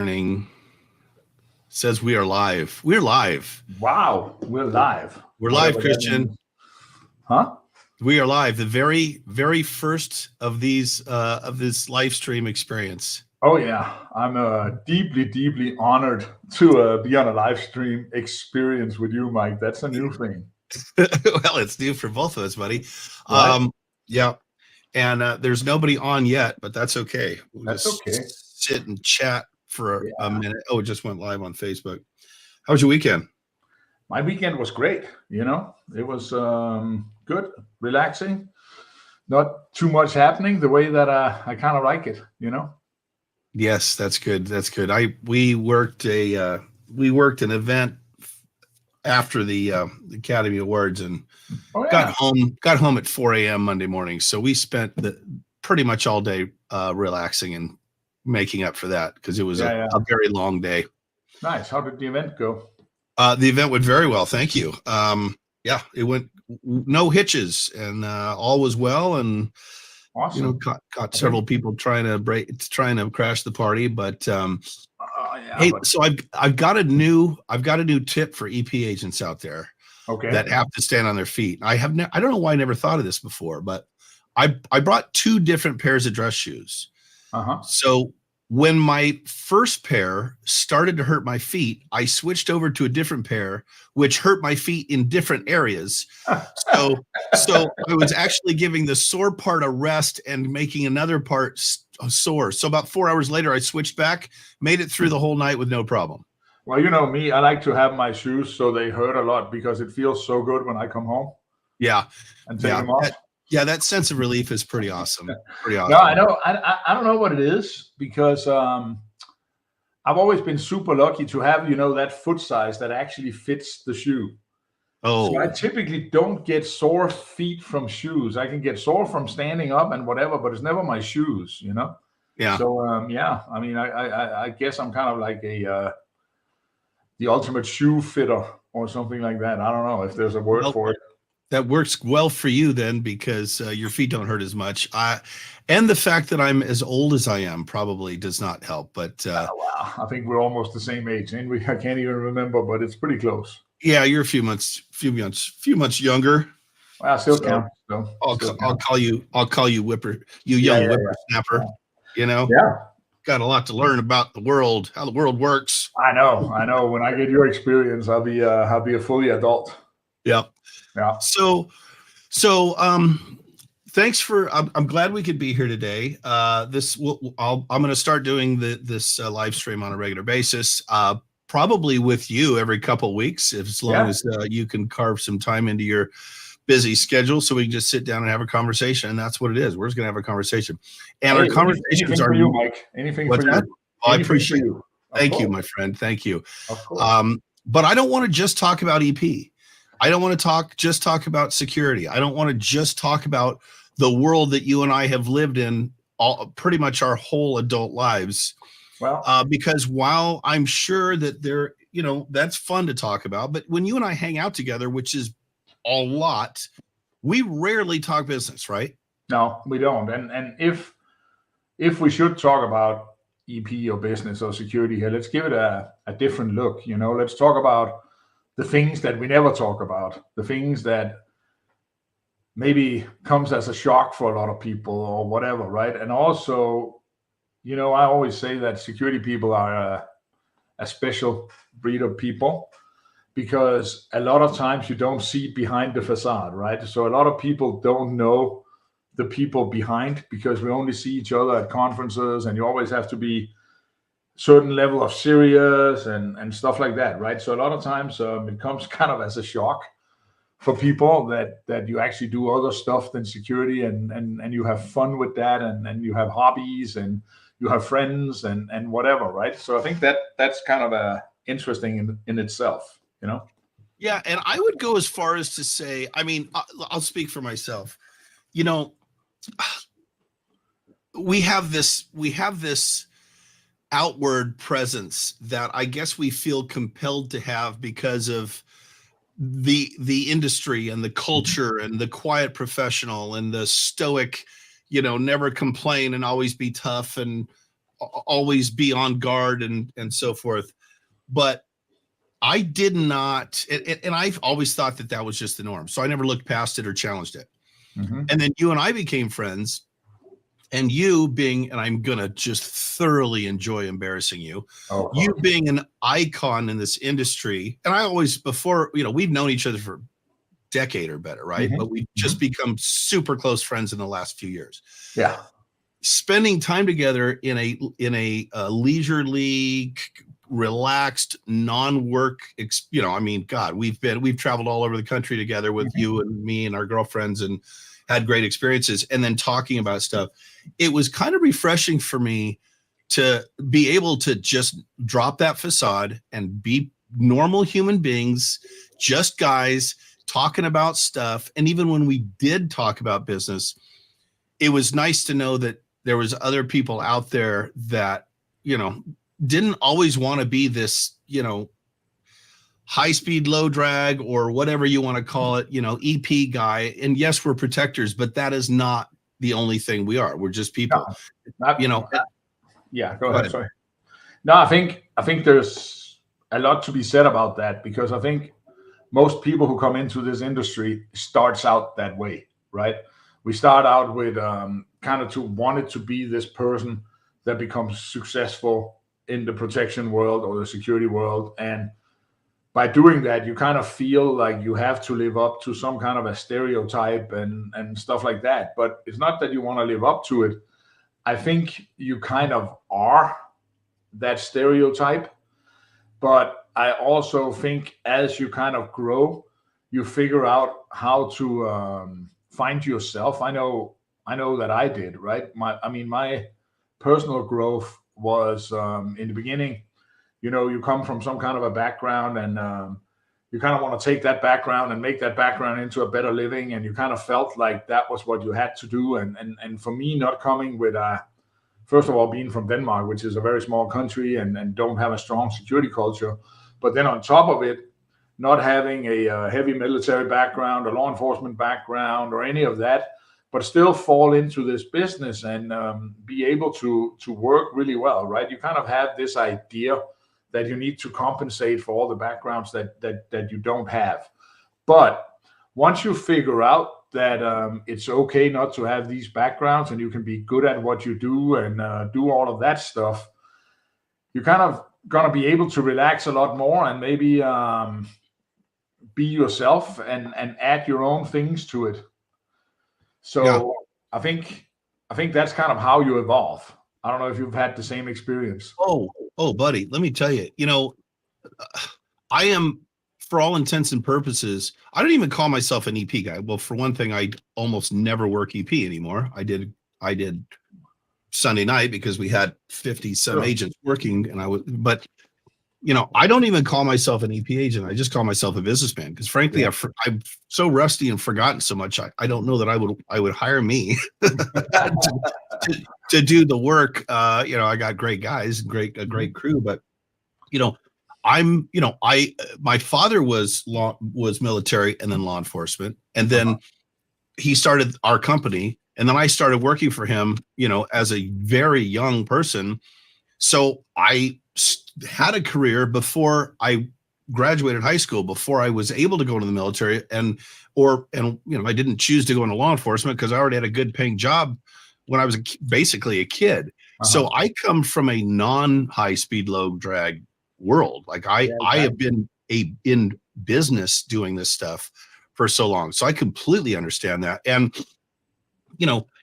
Morning says we are live. We're live. Wow, we're live. We're live, Whatever that Christian. means. Huh? We are live. The very first of these of this live stream experience. Oh yeah, I'm deeply honored to be on a live stream experience with you, Mike. That's a new thing, Well, it's new for both of us, buddy. right? Yeah, and there's nobody on yet, but that's okay. We'll That's okay. just sit and chat for a Yeah, minute. Oh, it just went live on Facebook. How was your weekend? my weekend was great. It was good, relaxing, not too much happening. The way that I kind of like it. Yes, that's good. That's good. We worked an event after the Academy Awards and Oh yeah, got home at 4 a.m. Monday morning. So we spent pretty much all day relaxing and making up for that because it was yeah. a very long day. Nice. How did the event go? The event went very well. Thank you. Yeah, it went no hitches and all was well. And Awesome. caught several people trying to crash the party, but Yeah. hey, so I've got a new tip for EP agents out there Okay. that have to stand on their feet. I don't know why I never thought of this before, but I brought two different pairs of dress shoes. So when my first pair started to hurt my feet, I switched over to a different pair, which hurt my feet in different areas. So I was actually giving the sore part a rest and making another part sore. So about 4 hours later, I switched back, made it through the whole night with no problem. Well, you know me, I like to have my shoes so they hurt a lot because it feels so good when I come home Yeah. and take them off. That sense of relief is pretty awesome. Pretty awesome. No, I know. I don't know what it is because I've always been super lucky to have, that foot size that actually fits the shoe. Oh, So I typically don't get sore feet from shoes. I can get sore from standing up and whatever, but it's never my shoes, yeah. So yeah, I mean, I guess I'm kind of like the ultimate shoe fitter or something like that. I don't know if there's a word for it. That works well for you then because your feet don't hurt as much. And the fact that I'm as old as I am probably does not help. But wow, I think we're almost the same age, and I can't even remember, but it's pretty close. Yeah, you're a few months younger. Well, I still count. So I'll call you young whippersnapper. Yeah. Got a lot to learn about the world, how the world works. I know. When I get your experience, I'll be a fully adult. Yeah. Yeah. So, thanks for. I'm glad we could be here today. I'm going to start doing this live stream on a regular basis. Probably with you every couple of weeks, as long as you can carve some time into your busy schedule, so we can just sit down and have a conversation. And that's what it is. We're just going to have a conversation, and our conversations are you, Mike. Anything for you. Well, I appreciate you. Thank you, my friend. Thank you. Of course. But I don't want to just talk about EP. I don't want to just talk about security. I don't want to just talk about the world that you and I have lived in pretty much our whole adult lives. Well, because while I'm sure that that's fun to talk about, but when you and I hang out together, which is a lot, we rarely talk business, right? No, we don't. And if we should talk about EP or business or security here, let's give it a different look. Let's talk about the things that we never talk about, the things that maybe comes as a shock for a lot of people or whatever, right? And also, I always say that security people are a special breed of people because a lot of times you don't see behind the facade, right? So a lot of people don't know the people behind because we only see each other at conferences, and you always have to be certain level of serious and stuff like that, right? So a lot of times it comes kind of as a shock for people that you actually do other stuff than security, and you have fun with that, and you have hobbies, and you have friends and whatever, right? So I think that's kind of interesting in itself, Yeah, and I would go as far as to say, I mean, I'll speak for myself. We have this outward presence that I guess we feel compelled to have because of the industry and the culture and the quiet professional and the stoic, never complain and always be tough and always be on guard and so forth. But I did not, and I've always thought that was just the norm. So I never looked past it or challenged it. Mm-hmm. And then you and I became friends, and you being, and I'm going to just thoroughly enjoy embarrassing you, you being an icon in this industry. And I always, before, we've known each other for a decade or better, right? Mm-hmm. But we've just become super close friends in the last few years. Yeah. Spending time together in a leisurely, relaxed, non-work, God, we've traveled all over the country together with you and me and our girlfriends and had great experiences, and then talking about stuff. It was kind of refreshing for me to be able to just drop that facade and be normal human beings, just guys talking about stuff. And even when we did talk about business, it was nice to know that there was other people out there that, didn't always want to be this, high speed, low drag, or whatever you want to call it, EP guy. And yes, we're protectors, but that is not the only thing we are. We're just people, Yeah, go ahead. Sorry. No, I think there's a lot to be said about that, because I think most people who come into this industry starts out that way, right? We start out with kind of wanted to be this person that becomes successful in the protection world or the security world. And by doing that, you kind of feel like you have to live up to some kind of a stereotype and stuff like that. But it's not that you want to live up to it. I think you kind of are that stereotype. But I also think as you kind of grow, you figure out how to find yourself. I know that I did, right? My personal growth was in the beginning, you come from some kind of a background, and you kind of want to take that background and make that background into a better living, and you kind of felt like that was what you had to do. And for me, not coming with first of all, being from Denmark, which is a very small country and don't have a strong security culture, but then on top of it, not having a heavy military background, a law enforcement background, or any of that, but still fall into this business and be able to work really well, right? You kind of have this idea that you need to compensate for all the backgrounds that you don't have. But once you figure out that it's okay not to have these backgrounds and you can be good at what you do and do all of that stuff, you're kind of going to be able to relax a lot more and maybe be yourself and add your own things to it. So yeah. I think that's kind of how you evolve. I don't know if you've had the same experience. Oh, buddy, let me tell you, I am, for all intents and purposes, I don't even call myself an EP guy. Well, for one thing, I almost never work EP anymore. I did Sunday night because we had 50 some agents working, and I don't even call myself an EP agent. I just call myself a businessman, because frankly, I'm so rusty and forgotten so much. I don't know that I would hire me to do the work. I got great guys, a great crew, but my father was military and then law enforcement, and then he started our company, and then I started working for him, as a very young person. So I had a career before I graduated high school, before I was able to go into the military, and I didn't choose to go into law enforcement because I already had a good paying job when I was basically a kid. So I come from a non-high speed, low drag world. Like I have been in business doing this stuff for so long. So I completely understand that. And,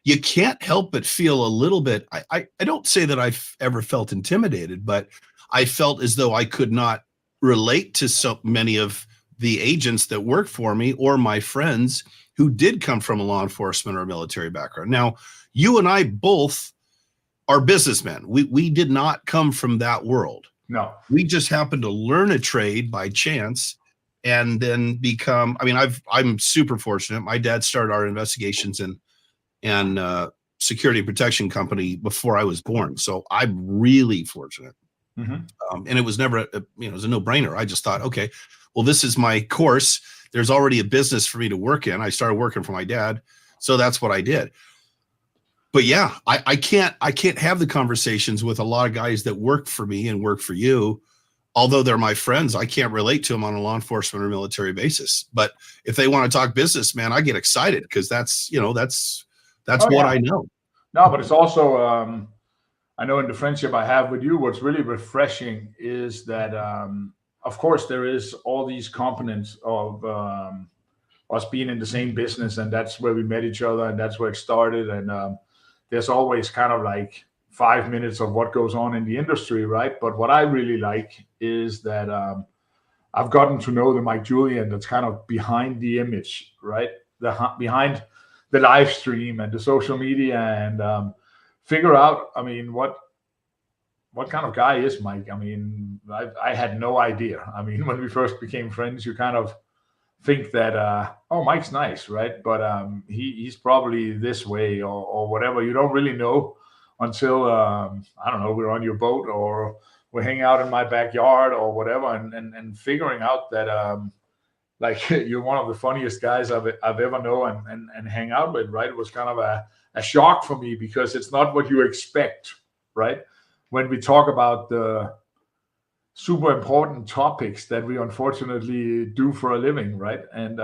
you can't help but feel a little bit, I don't say that I've ever felt intimidated, but I felt as though I could not relate to so many of the agents that work for me or my friends who did come from a law enforcement or military background. Now, you and I both are businessmen. We did not come from that world. No. We just happened to learn a trade by chance and then become, I'm super fortunate. My dad started our investigations and security protection company before I was born. So I'm really fortunate. And it was never, it was a no-brainer. I just thought, okay, well, this is my course. There's already a business for me to work in. I started working for my dad. So that's what I did. but yeah, I can't have the conversations with a lot of guys that work for me and work for you. Although they're my friends, I can't relate to them on a law enforcement or military basis. But if they want to talk business, man, I get excited because that's what I know. No, but it's also, I know in the friendship I have with you, what's really refreshing is that, of course, there is all these components of us being in the same business, and that's where we met each other, and that's where it started. And there's always kind of like 5 minutes of what goes on in the industry, right? But what I really like is that I've gotten to know the Mike Julian that's kind of behind the image, right? Behind the live stream and the social media, and figure out, I mean, what kind of guy is Mike? I mean, I had no idea. I mean, when we first became friends, you kind of think that, oh, Mike's nice, right? But he's probably this way or whatever. You don't really know until, I don't know, we're on your boat or we're hanging out in my backyard or whatever, and figuring out that like you're one of the funniest guys I've ever known and hang out with, right? It was kind of a shock for me because it's not what you expect, right? When we talk about the super important topics that we unfortunately do for a living, right? And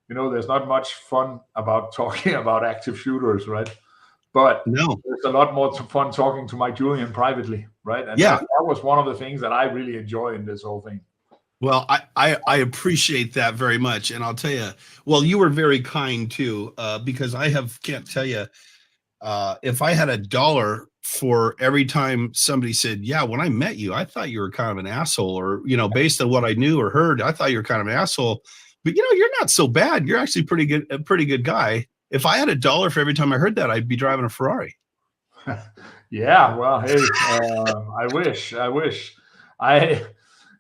there's not much fun about talking about active shooters, right? But no, there's a lot more fun talking to Mike Julian privately, right? And yeah, that was one of the things that I really enjoy in this whole thing. Well, I appreciate that very much, and I'll tell you. Well, you were very kind too, because can't tell you if I had $1 for every time somebody said, "Yeah, when I met you, I thought you were kind of an asshole," or based on what I knew or heard, I thought you were kind of an asshole. But you're not so bad. You're actually a pretty good guy. If I had $1 for every time I heard that, I'd be driving a Ferrari. Yeah, well, hey, I wish.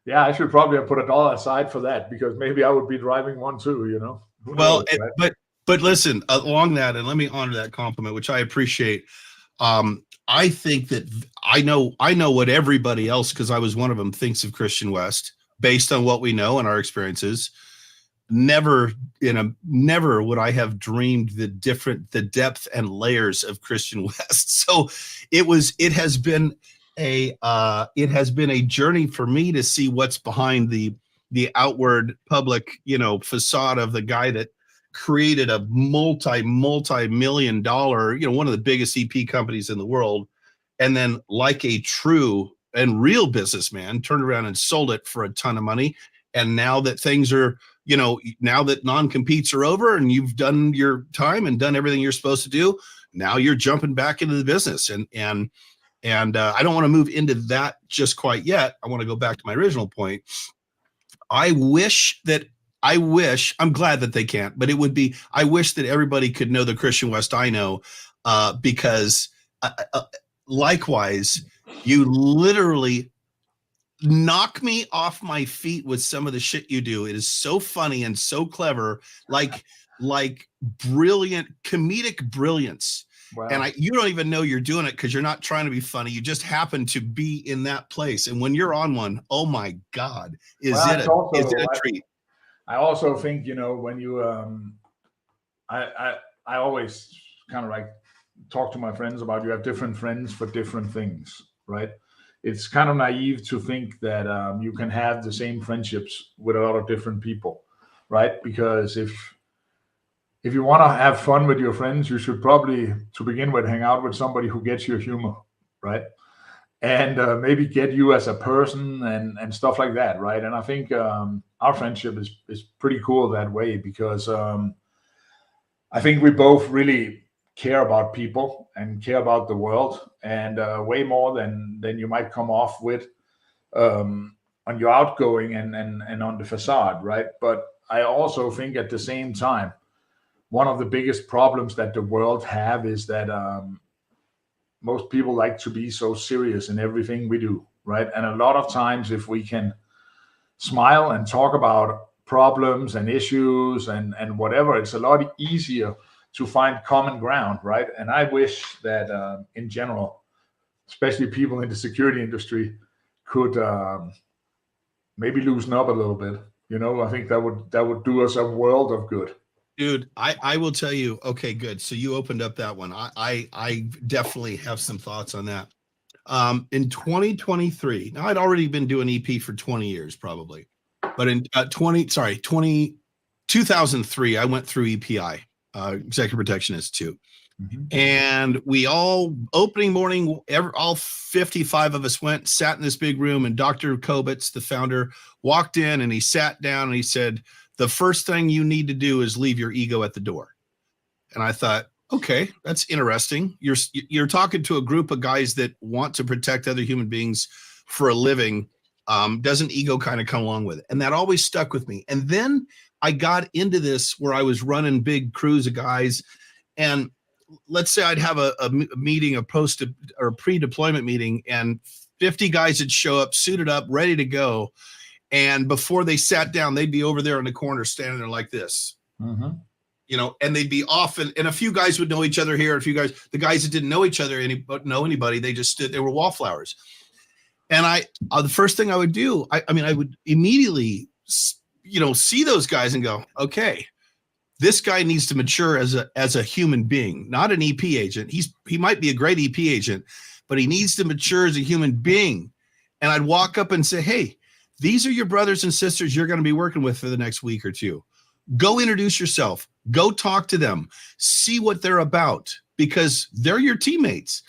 Yeah, I should probably have put $1 aside for that because maybe I would be driving one too, Who knows, right? But listen, along that, and let me honor that compliment, which I appreciate. I think that I know what everybody else, because I was one of them, thinks of Christian West based on what we know and our experiences. Never would I have dreamed the depth and layers of Christian West. So it has been a journey for me to see what's behind the outward public, facade of the guy that created a multi-million dollar, one of the biggest EP companies in the world. And then, like a true and real businessman, turned around and sold it for a ton of money. And now that things are, now that non-competes are over and you've done your time and done everything you're supposed to do, now you're jumping back into the business. And I don't want to move into that just quite yet. I want to go back to my original point. I'm glad that they can't, but I wish that everybody could know the Christian West I know, because likewise, you literally knock me off my feet with some of the shit you do. It is so funny and so clever, like brilliant comedic brilliance. Wow. And you don't even know you're doing it because you're not trying to be funny. You just happen to be in that place. And when you're on one, oh my God, is it a treat? I also think, when you, I always kind of like talk to my friends about, you have different friends for different things, right? It's kind of naive to think that you can have the same friendships with a lot of different people, right? Because if you want to have fun with your friends, you should probably, to begin with, hang out with somebody who gets your humor, right? And maybe get you as a person and stuff like that, right? And I think our friendship is pretty cool that way because I think we both really care about people and care about the world, and way more than you might come off with on your outgoing and on the facade, right? But I also think at the same time, one of the biggest problems that the world have is that most people like to be so serious in everything we do, right? And a lot of times, if we can smile and talk about problems and issues and whatever, it's a lot easier to find common ground, right? And I wish that in general, especially people in the security industry, could maybe loosen up a little bit. I think that would do us a world of good. Dude, I will tell you. Okay, good. So you opened up that one. I definitely have some thoughts on that. In 2023, now I'd already been doing EP for 20 years probably, but in 2003, I went through EPI, Executive Protection Institute. And we all, opening morning, all 55 of us went, sat in this big room, and Dr. Kobitz, the founder, walked in and he sat down and he said, the first thing you need to do is leave your ego at the door. And I thought, okay, that's interesting. You're talking to a group of guys that want to protect other human beings for a living. Doesn't ego kind of come along with it? And that always stuck with me. And then I got into this where I was running big crews of guys, and let's say I'd have a meeting, a post or pre-deployment meeting, and 50 guys would show up, suited up, ready to go. And before they sat down, they'd be over there in the corner, standing there like this, you know, and they'd be off. And a few guys would know each other here. A few guys, the guys that didn't know each other, know anybody, they just stood, they were wallflowers. And the first thing I would do, I would immediately, you know, see those guys and go, okay, this guy needs to mature as a human being, not an EP agent. He might be a great EP agent, but he needs to mature as a human being. And I'd walk up and say, hey, these are your brothers and sisters you're going to be working with for the next week or two. Go introduce yourself. Go talk to them. See what they're about, because they're your teammates.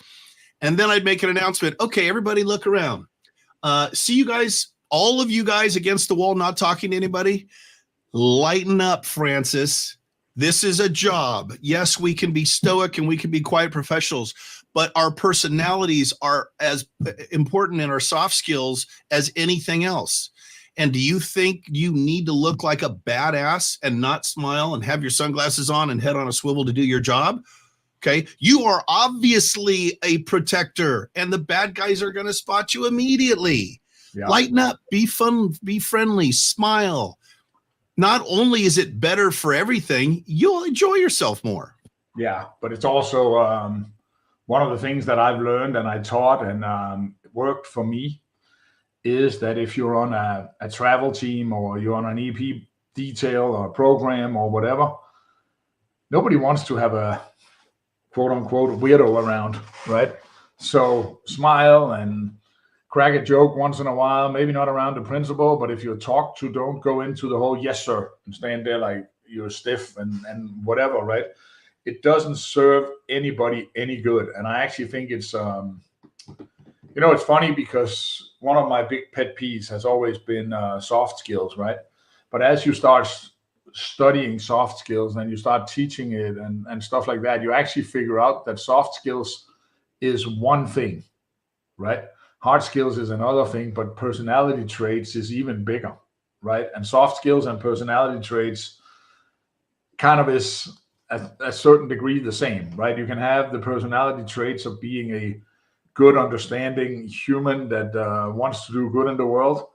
And then I'd make an announcement. Okay, everybody look around. See you guys, all of you guys against the wall, not talking to anybody. Lighten up, Francis. This is a job. Yes, we can be stoic and we can be quiet professionals, but our personalities are as important in our soft skills as anything else. And do you think you need to look like a badass and not smile and have your sunglasses on and head on a swivel to do your job? Okay. You are obviously a protector, and the bad guys are going to spot you immediately. Yeah. Lighten up, be fun, be friendly, smile. Not only is it better for everything, you'll enjoy yourself more. Yeah, but it's also one of the things that I've learned and I taught and worked for me is that if you're on a travel team or you're on an EP detail or a program or whatever, nobody wants to have a quote unquote weirdo around, right? So smile and crack a joke once in a while, maybe not around the principal, but if you're talked to, don't go into the whole yes sir and stand there like you're stiff and whatever, right? It doesn't serve anybody any good. And I actually think it's you know, it's funny because one of my big pet peeves has always been soft skills, right? But as you start studying soft skills and you start teaching it and stuff like that, you actually figure out that soft skills is one thing, right? Hard skills is another thing, but personality traits is even bigger, right? And soft skills and personality traits kind of is at a certain degree the same, right? You can have the personality traits of being a good, understanding human that wants to do good in the world,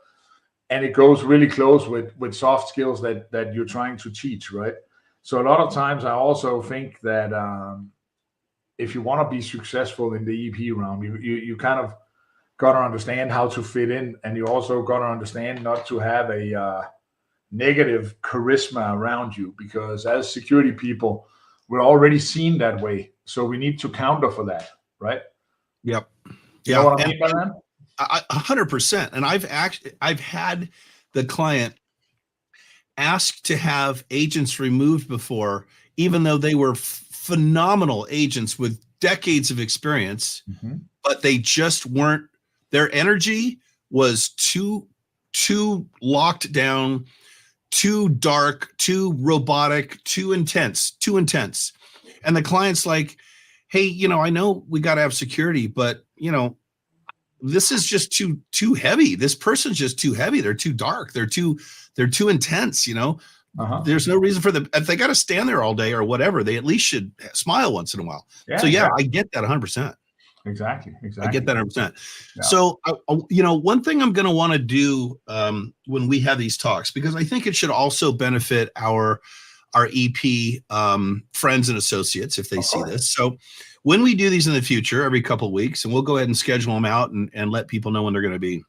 and it goes really close with soft skills that you're trying to teach, right? So a lot of times I also think that if you want to be successful in the EP realm, you kind of got to understand how to fit in, and you also got to understand not to have a negative charisma around you, because as security people, we're already seen that way. So we need to counter for that, right? Yep. You know what I mean by that? 100%. And I've had the client ask to have agents removed before, even though they were phenomenal agents with decades of experience, but they just weren't. Their energy was too locked down, too dark, too robotic, too intense. And the client's like, hey, you know, I know we got to have security, but you know, this is just too heavy. This person's just too heavy. They're too dark. They're too intense, you know. There's no reason for them. If they got to stand there all day or whatever, they at least should smile once in a while. Yeah, so yeah, I get that 100%. Exactly. I get that 100%. Yeah. So, you know, one thing I'm going to want to do when we have these talks, because I think it should also benefit our EP friends and associates if they see this. So when we do these in the future, every couple of weeks, and we'll go ahead and schedule them out and let people know when they're going to be,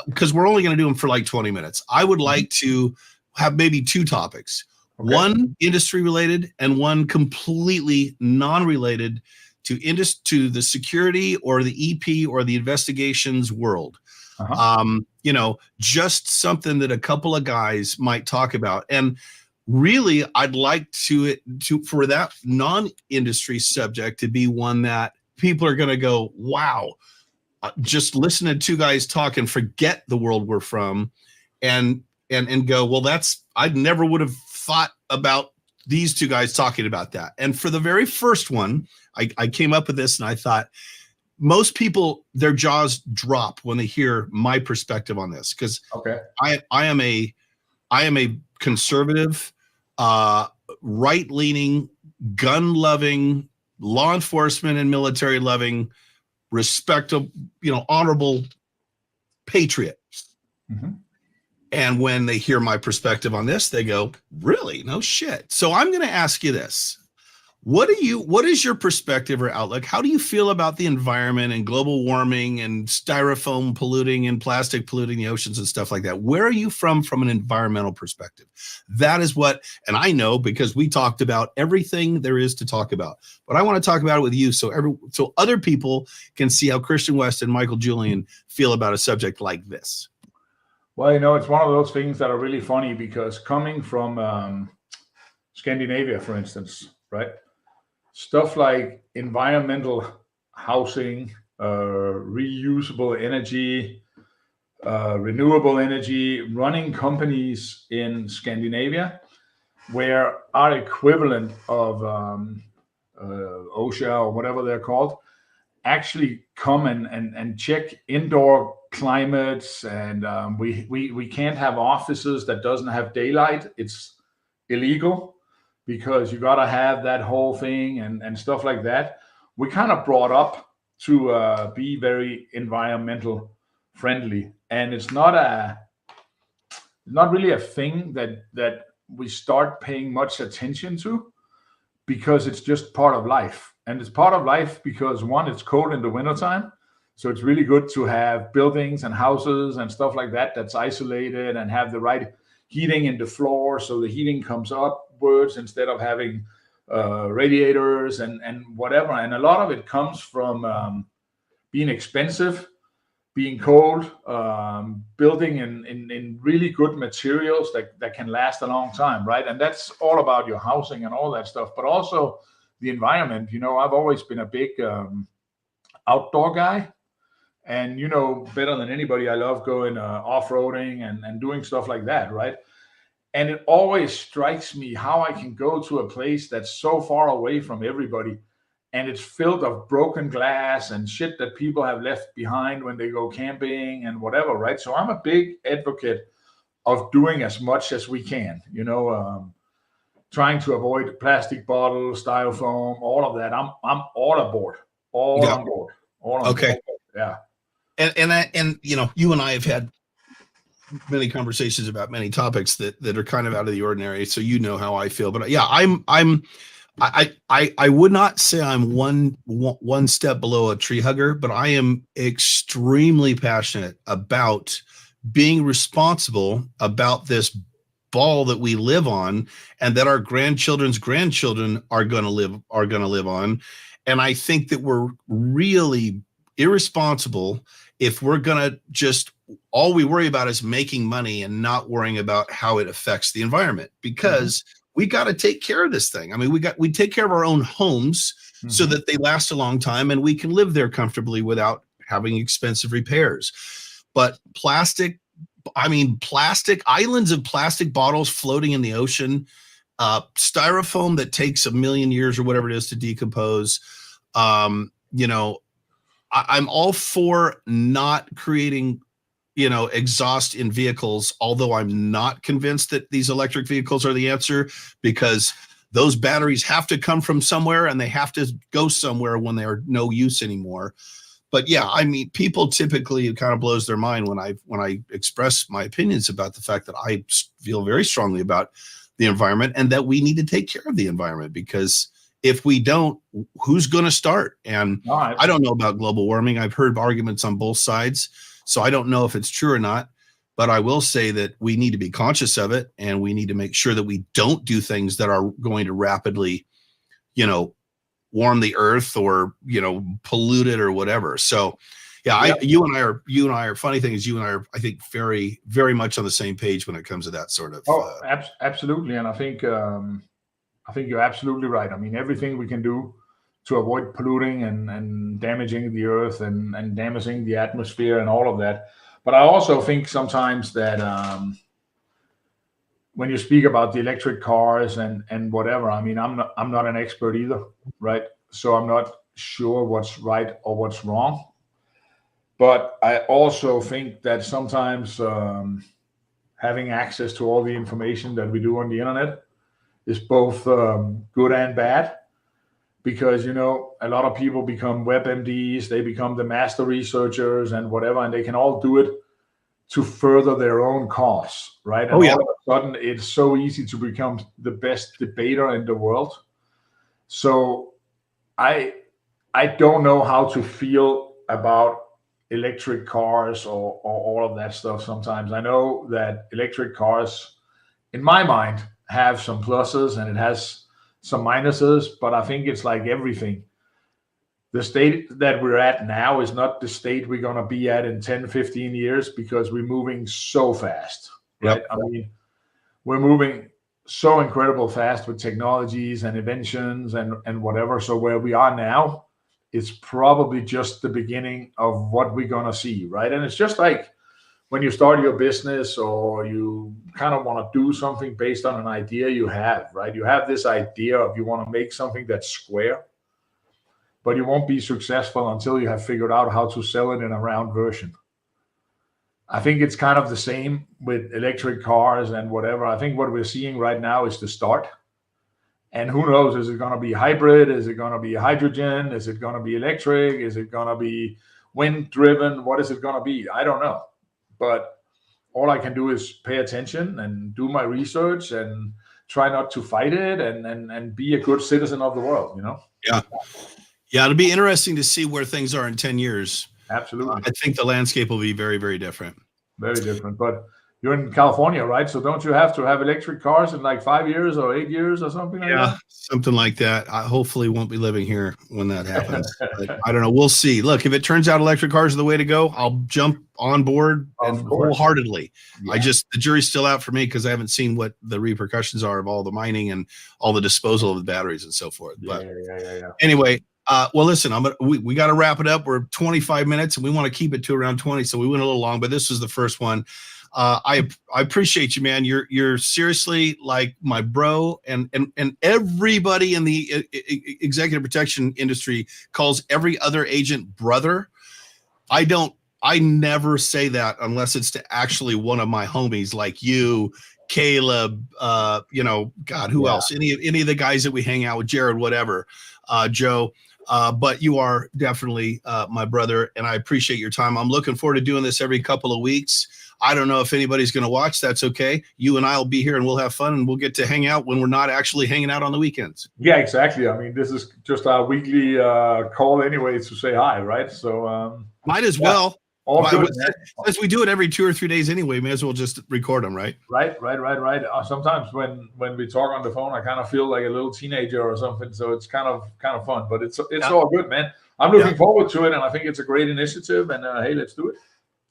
because we're only going to do them for like 20 minutes. I would like to have maybe two topics. one industry related and one completely non-related to the security or the EP or the investigations world. Just something that a couple of guys might talk about. And really, I'd like for that non-industry subject to be one that people are going to go, wow, just listen to two guys talk and forget the world we're from, and go, well, I never would have thought about these two guys talking about that. And for the very first one, I came up with this and I thought, most people, their jaws drop when they hear my perspective on this, because I am a conservative, right-leaning, gun-loving, law enforcement and military-loving, respectable, honorable patriot. And when they hear my perspective on this, they go, really? No shit. So I'm going to ask you this. What is your perspective or outlook? How do you feel about the environment and global warming and styrofoam polluting and plastic polluting the oceans and stuff like that? Where are you from an environmental perspective? That is and I know because we talked about everything there is to talk about, but I want to talk about it with you so other people can see how Christian West and Michael Julian feel about a subject like this. Well, it's one of those things that are really funny because coming from Scandinavia, for instance, right? Stuff like environmental housing, reusable energy, renewable energy, running companies in Scandinavia, where our equivalent of OSHA or whatever they're called, actually come and check indoor climates, and we can't have offices that doesn't have daylight. It's illegal, because you got to have that whole thing and stuff like that. We kind of brought up to be very environmental friendly, and it's not really a thing that we start paying much attention to, because it's just part of life. And it's part of life because, one, it's cold in the wintertime, so it's really good to have buildings and houses and stuff like that that's isolated and have the right heating in the floor, so the heating comes upwards instead of having radiators and whatever. And a lot of it comes from being expensive, being cold, building in really good materials that can last a long time, right? And that's all about your housing and all that stuff, but also the environment. I've always been a big outdoor guy. And better than anybody, I love going off-roading and doing stuff like that, right? And it always strikes me how I can go to a place that's so far away from everybody, and it's filled of broken glass and shit that people have left behind when they go camping and whatever, right? So I'm a big advocate of doing as much as we can, trying to avoid plastic bottles, styrofoam, all of that. I'm all aboard, on board. Okay. Yeah. And you and I have had many conversations about many topics that are kind of out of the ordinary. So how I feel, but yeah, I would not say I'm one step below a tree hugger, but I am extremely passionate about being responsible about this ball that we live on, and that our grandchildren's grandchildren are going to live on. And I think that we're really irresponsible if we're going to just, all we worry about is making money and not worrying about how it affects the environment, because we got to take care of this thing. I mean, we take care of our own homes so that they last a long time and we can live there comfortably without having expensive repairs. But plastic islands of plastic bottles floating in the ocean, styrofoam that takes 1 million years or whatever it is to decompose. I'm all for not creating, exhaust in vehicles, although I'm not convinced that these electric vehicles are the answer, because those batteries have to come from somewhere and they have to go somewhere when they're no use anymore. But yeah, I mean, people typically, it kind of blows their mind when I express my opinions about the fact that I feel very strongly about the environment and that we need to take care of the environment, because if we don't, who's going to start? And I don't know about global warming. I've heard arguments on both sides, so I don't know if it's true or not. But I will say that we need to be conscious of it, and we need to make sure that we don't do things that are going to rapidly, warm the earth or, pollute it or whatever. So yeah, you and I are funny thing is you and I are, I think, very, very much on the same page when it comes to that sort of. Absolutely. And I think you're absolutely right. I mean, everything we can do to avoid polluting and damaging the earth and damaging the atmosphere and all of that. But I also think sometimes that when you speak about the electric cars and whatever, I mean, I'm not an expert either, right? So I'm not sure what's right or what's wrong. But I also think that sometimes having access to all the information that we do on the internet is both good and bad. Because, a lot of people become WebMDs, they become the master researchers and whatever, and they can all do it to further their own cause, right? And all of a sudden, it's so easy to become the best debater in the world. So I don't know how to feel about electric cars or all of that stuff sometimes. I know that electric cars, in my mind, have some pluses and it has some minuses, but I think it's like everything. The state that we're at now is not the state we're going to be at in 10, 15 years because we're moving so fast, right? I mean, we're moving so incredible fast with technologies and inventions and whatever. So where we are now, it's probably just the beginning of what we're going to see, right? And it's just like when you start your business or you kind of want to do something based on an idea you have, right? You have this idea of you want to make something that's square, but you won't be successful until you have figured out how to sell it in a round version. I think it's kind of the same with electric cars and whatever. I think what we're seeing right now is the start. And who knows, is it going to be hybrid? Is it going to be hydrogen? Is it going to be electric? Is it going to be wind driven? What is it going to be? I don't know. But all I can do is pay attention and do my research and try not to fight it and be a good citizen of the world, Yeah, it'll be interesting to see where things are in 10 years. Absolutely. I think the landscape will be very, very different. Very different. But you're in California, right? So don't you have to have electric cars in like 5 years or 8 years or something like that? Yeah, something like that. I hopefully won't be living here when that happens. But I don't know. We'll see. Look, if it turns out electric cars are the way to go, I'll jump on board and wholeheartedly. Yeah. The jury's still out for me because I haven't seen what the repercussions are of all the mining and all the disposal of the batteries and so forth. But anyway, well, listen, we got to wrap it up. We're 25 minutes and we want to keep it to around 20. So we went a little long, but this was the first one. I appreciate you, man. You're seriously like my bro, and everybody in the executive protection industry calls every other agent brother. I never say that unless it's to actually one of my homies like you, Caleb, God, who else? Any of the guys that we hang out with, Jared, whatever, Joe. But you are definitely my brother, and I appreciate your time. I'm looking forward to doing this every couple of weeks. I don't know if anybody's going to watch. That's okay. You and I will be here and we'll have fun and we'll get to hang out when we're not actually hanging out on the weekends. Yeah, exactly. I mean, this is just our weekly call anyway to say hi, right? So might as well. Since we do it every 2 or 3 days anyway, may as well just record them, right? Right. Sometimes when we talk on the phone, I kind of feel like a little teenager or something. So it's kind of fun, but it's all good, man. I'm looking forward to it, and I think it's a great initiative. And hey, let's do it.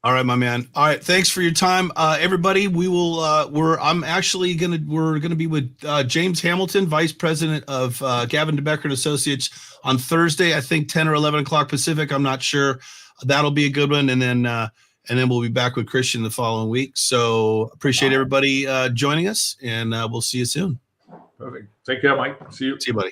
All right, my man. All right, thanks for your time, everybody. We will. We're gonna be with James Hamilton, Vice President of Gavin DeBecker and Associates, on Thursday. I think 10 or 11 o'clock Pacific. I'm not sure. That'll be a good one, and then we'll be back with Christian the following week. So appreciate everybody joining us, and we'll see you soon. Perfect. Take care, Mike. See you. See you, buddy.